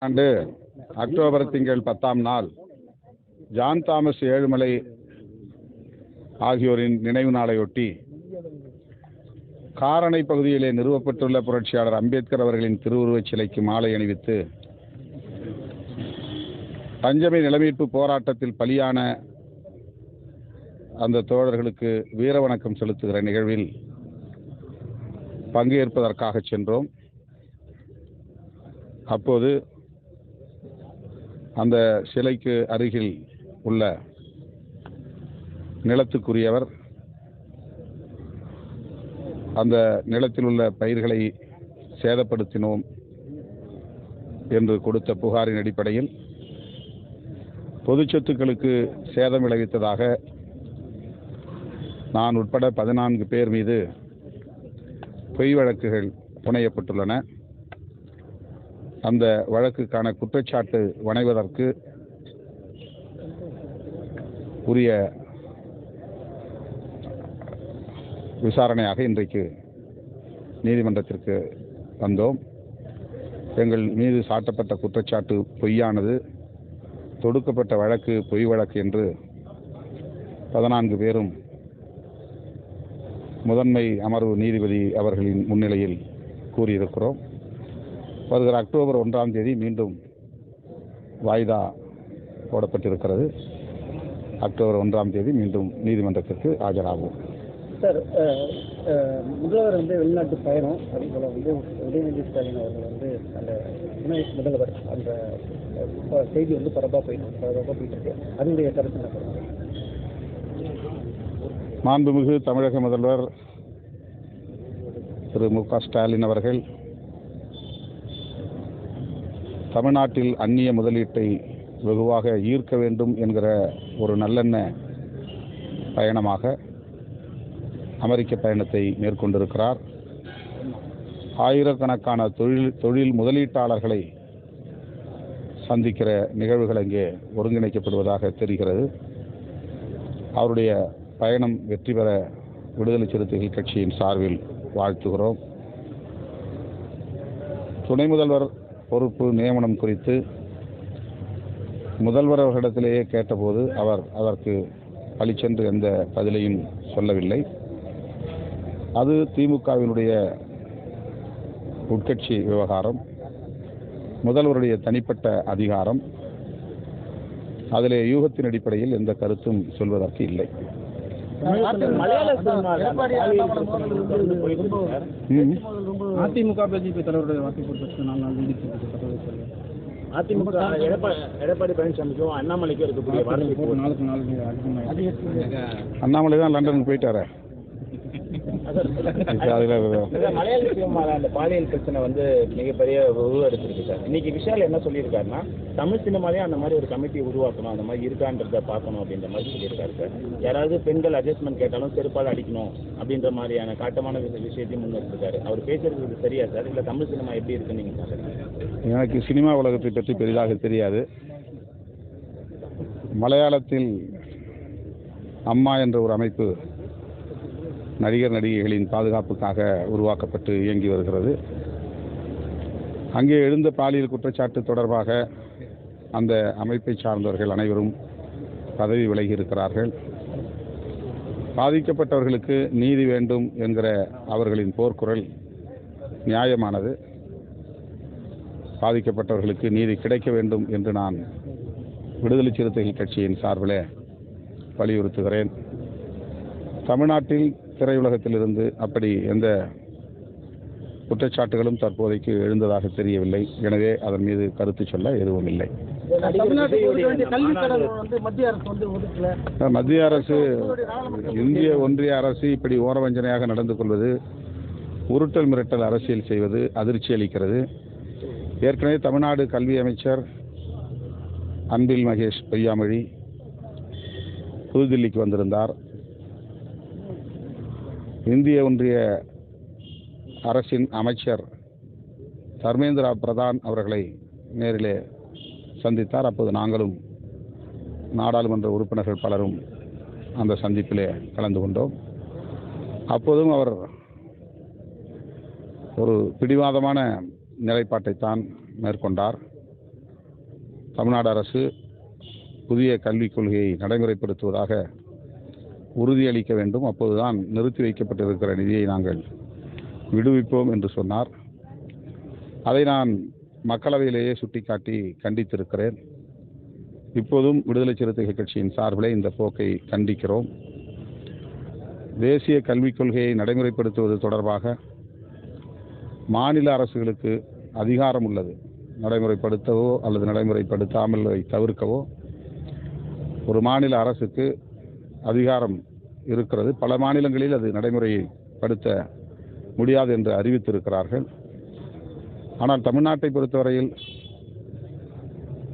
ஆண்டு அக்டோபர் திங்கள் 10ஆம் நாள் ஜான் தாமஸ் ஏழுமலை ஆகியோரின் நினைவு நாளையொட்டி காரணை பகுதியிலே நிறுவப்பட்டுள்ள புரட்சியாளர் அம்பேத்கர் அவர்களின் திருவுருவச் சிலைக்கு மாலை அணிவித்து பஞ்சமி நிலமீட்பு போராட்டத்தில் பலியான அந்த தோழர்களுக்கு வீர வணக்கம் செலுத்துகிற நிகழ்வில் பங்கேற்பதற்காக சென்றோம். அப்போது அந்த சிலைக்கு அருகில் உள்ள நிலத்துக்குரியவர் அந்த நிலத்தில் உள்ள பயிர்களை சேதப்படுத்தினோம் என்று கொடுத்த புகாரின் அடிப்படையில் பொது சொத்துக்களுக்கு சேதம் விளைவித்ததாக நான் உட்பட 14 பேர் மீது பொய் வழக்குகள் புனையப்பட்டுள்ளன. அந்த வழக்குக்கான குற்றச்சாட்டு வணைவதற்கு உரிய விசாரணையாக இன்றைக்கு நீதிமன்றத்திற்கு வந்தோம். எங்கள் மீது சாட்டப்பட்ட குற்றச்சாட்டு பொய்யானது, தொடுக்கப்பட்ட வழக்கு பொய் வழக்கு என்று 14 பேரும் முதன்மை அமர்வு நீதிபதி அவர்களின் முன்னிலையில் கூறியிருக்கிறோம். வருகிற அக்டோபர் 1ஆம் தேதி மீண்டும் வாய்தா போடப்பட்டிருக்கிறது. அக்டோபர் 1ஆம் தேதி மீண்டும் நீதிமன்றத்திற்கு ஆஜராகும். சார், முதல்வர் வெளிநாட்டு பயணம், அதே போல் உதயநிதி ஸ்டாலின் அவர்கள் அந்த துணை முதல்வர் அந்த செய்தி பரபரப்பாக போயிட்டு இருக்கு. அதனுடைய கருத்து என்ன சொல்லுங்க? மாண்புமிகு தமிழக முதல்வர் திரு மு.க. ஸ்டாலின் அவர்கள் தமிழ்நாட்டில் அந்நிய முதலீட்டை வெகுவாக ஈர்க்க வேண்டும் என்கிற ஒரு நல்லெண்ண பயணமாக அமெரிக்க பயணத்தை மேற்கொண்டிருக்கிறார். ஆயிரக்கணக்கான தொழில் முதலீட்டாளர்களை சந்திக்கிற நிகழ்வுகள் அங்கே ஒருங்கிணைக்கப்படுவதாக தெரிகிறது. அவருடைய பயணம் வெற்றி பெற விடுதலை சிறுத்தைகள் கட்சியின் சார்பில் வாழ்த்துகிறோம். துணை முதல்வர் பொறுப்பு நியமனம் குறித்து முதல்வர் அவர்களிடத்திலேயே கேட்டபோது அவர் அதற்கு பழிச்சென்று எந்த பதிலையும் சொல்லவில்லை. அது திமுகவினுடைய உட்கட்சி விவகாரம், முதல்வருடைய தனிப்பட்ட அதிகாரம். அதிலே யூகத்தின் அடிப்படையில் எந்த கருத்தும் சொல்வதற்கு இல்லை. அதிமுக பிஜேபி தலைவருடைய எடப்பாடி பழனிசாமிக்கும் அண்ணாமலைக்கும் இருக்கக்கூடிய அண்ணாமலை தான் லண்டனுக்கு போயிட்டாரு. மலையாள சினிமா அந்த பாலியல் பிரச்சனை மிகப்பெரிய உருவெடுத்திருக்கு சார். இன்னைக்கு விஷால் என்ன சொல்லியிருக்காருன்னா, தமிழ் சினிமாலே அந்த மாதிரி ஒரு கமிட்டி உருவாக்கணும், அந்த மாதிரி இருக்கான்றத பார்க்கணும் அப்படின்ற மாதிரி சொல்லியிருக்காரு சார். யாராவது பெண்கள் அட்ஜஸ்ட்மெண்ட் கேட்டாலும் செருப்பால் அடிக்கணும் அப்படின்ற மாதிரியான காட்டமான விஷயத்தையும் முன்னெடுத்திருக்காரு. அவர் பேசுறது சரியா சார்? இல்லை தமிழ் சினிமா எப்படி இருக்குன்னு நீங்க பார்க்குறீங்க? எனக்கு சினிமா உலகத்தை பற்றி பெரிதாக தெரியாது. மலையாளத்தில் அம்மா என்ற ஒரு அமைப்பு நடிகர் நடிகைகளின் பாதுகாப்புக்காக உருவாக்கப்பட்டு இயங்கி வருகிறது. அங்கே எழுந்த பாலியல் குற்றச்சாட்டு தொடர்பாக அந்த அமைப்பை சார்ந்தவர்கள் அனைவரும் பதவி விலகி இருக்கிறார்கள். பாதிக்கப்பட்டவர்களுக்கு நீதி வேண்டும் என்கிற அவர்களின் போர்க்குரல் நியாயமானது. பாதிக்கப்பட்டவர்களுக்கு நீதி கிடைக்க வேண்டும் என்று நான் விடுதலை சிறுத்தைகள் கட்சியின் சார்பில் வலியுறுத்துகிறேன். தமிழ்நாட்டில் திரையுலகத்திலிருந்து அப்படி எந்த குற்றச்சாட்டுகளும் தற்போதைக்கு எழுந்ததாக தெரியவில்லை. எனவே அதன் மீது கருத்து சொல்ல எதுவும் இல்லை. மத்திய அரசு, இந்திய ஒன்றிய அரசு இப்படி ஓரவஞ்சனையாக நடந்து கொள்வது, உருட்டல் மிரட்டல் அரசியல் செய்வது அதிர்ச்சி அளிக்கிறது. ஏற்கனவே தமிழ்நாடு கல்வி அமைச்சர் அன்பில் மகேஷ் பொய்யாமொழி புதுதில்லிக்கு வந்திருந்தார். இந்திய ஒன்றிய அரசின் அமைச்சர் தர்மேந்திர பிரதான் அவர்களை நேரிலே சந்தித்தார். அப்போது நாங்களும் நாடாளுமன்ற உறுப்பினர்கள் பலரும் அந்த சந்திப்பிலே கலந்து கொண்டோம். அப்போதும் அவர் ஒரு பிடிவாதமான நிலைப்பாட்டைத்தான் மேற்கொண்டார். தமிழ்நாடு அரசு புதிய கல்விக் கொள்கையை நடைமுறைப்படுத்துவதாக உறுதியளிக்க வேண்டும். அப்போதுதான் நிறுத்தி வைக்கப்பட்டிருக்கிற நிதியை நாங்கள் விடுவிப்போம் என்று சொன்னார். அதை நான் மக்களவையிலேயே சுட்டிக்காட்டி கண்டித்திருக்கிறேன். இப்போதும் விடுதலை சிறுத்தைகள் கட்சியின் சார்பிலே இந்த போக்கை கண்டிக்கிறோம். தேசிய கல்விக் கொள்கையை நடைமுறைப்படுத்துவது தொடர்பாக மாநில அரசுகளுக்கு அதிகாரம் உள்ளது. நடைமுறைப்படுத்தவோ அல்லது நடைமுறைப்படுத்தாமல் தவிர்க்கவோ ஒரு மாநில அரசுக்கு அதிகாரம் இருக்கிறது. பல மாநிலங்களில் அது நடைமுறைப்படுத்த முடியாது என்று அறிவித்திருக்கிறார்கள். ஆனால் தமிழ்நாட்டை பொறுத்தவரையில்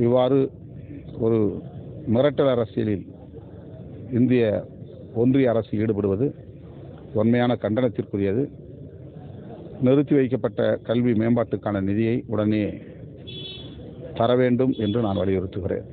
இவ்வாறு ஒரு மிரட்டல் அரசியலில் இந்திய ஒன்றிய அரசு ஈடுபடுவது உண்மையான கண்டனத்திற்குரியது. நிறுத்தி வைக்கப்பட்ட கல்வி மேம்பாட்டுக்கான நிதியை உடனே தர வேண்டும் என்று நான் வலியுறுத்துகிறேன்.